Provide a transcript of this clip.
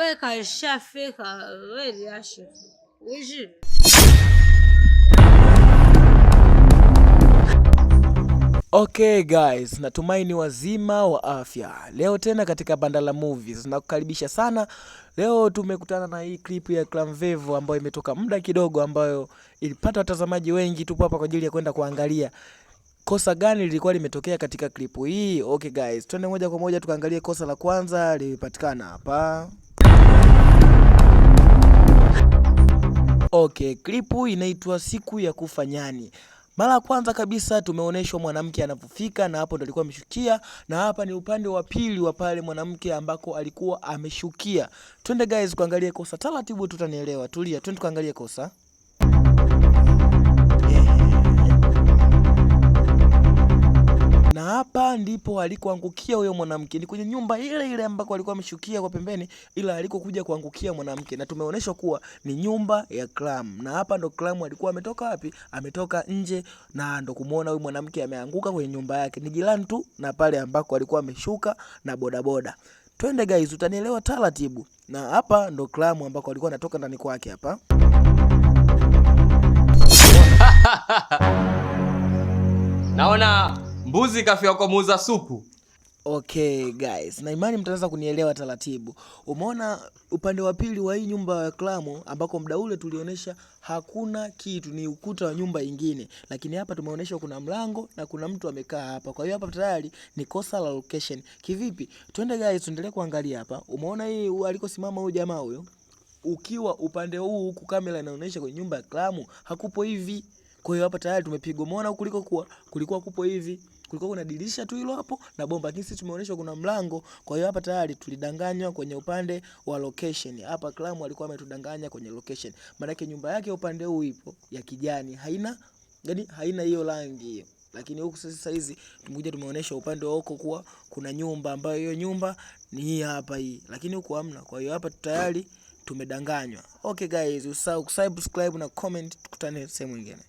wewe kaishafika, wewe liache. Uishi. Okay guys, natumaini wazima wa afya. Leo tena katika banda la movies nakukaribisha sana. Leo tumekutana na hii clip ya Clamvevo ambayo imetoka muda kidogo, ambayo ilipata watazamaji wengi. Tupo hapa kwa ajili ya kwenda kuangalia kosa gani lilikuwa limetokea katika clip hii. Okay guys, twende moja kwa moja tukaangalie kosa la kwanza lilipatikana hapa. Okay, clip inaitwa Siku ya Kufa Nyani. Mara ya kwanza kabisa tumeonyeshwa mwanamke anapofika, na hapo ndo alikuwa ameshukia, na hapa ni upande wa pili wa pale mwanamke ambako alikuwa ameshukia. Twende guys kuangalia kosa taratibu, tutanielewa. Tulia, twende kuangalia kosa. Na hapa ndipo alikoangukia huyo mwanamke. Ni kwenye nyumba ile ile ambako alikuwa ameshukia kwa pembeni, ila alikokuja kuangukia mwanamke. Na tumeonyeshwa kuwa ni nyumba ya Clam. Na hapa ndo Clam alikuwa ametoka wapi? Ametoka nje, na ndo kumuona huyu mwanamke ameanguka kwenye nyumba yake. Ni jirani tu na pale ambako alikuwa ameshuka na bodaboda. Twende guys, utanielewa taratibu. Na hapa ndo Clam ambako alikuwa anatoka ndani kwake hapa. Naona mbuzi kafia kwa muuza supu. Okay guys, na imani mtaanza kunielewa taratibu. Umeona upande wa pili wa hii nyumba ya Clam ambako muda ule tulionyesha hakuna kitu, ni ukuta wa nyumba nyingine, lakini hapa tumeonyeshwa kuna mlango na kuna mtu amekaa hapa. Kwa hiyo hapa tayari ni kosa la location. Kivipi? Twende guys, tuendelee kuangalia hapa. Umeona hii alikosimama huyu jamaa huyo, ukiwa upande huu huku kamera inaonyesha kwenye nyumba ya Clam hakupo hivi. Kwa hiyo hapa tayari tumepigwa. Umeona kulikuwa kupo hivi. Kulikuwa kuna dirisha tu hilo hapo na bomba, lakini sisi tumeonyeshwa kuna mlango. Kwa hiyo hapa tayari tulidanganywa kwenye upande wa location. Hapa Clam alikuwa ametudanganya kwenye location. Maana yake nyumba yake upande huu ipo ya kijani, haina hiyo rangi hiyo. Lakini huku sasa hizi tumekuja tumeonyeshwa upande wa huko kuwa kuna nyumba ambayo hiyo nyumba ni hii hapa hii. Lakini huku hamna. Kwa hiyo hapa tayari tumedanganywa. Okay guys, usisahau kusubscribe na comment, tukutane sehemu nyingine.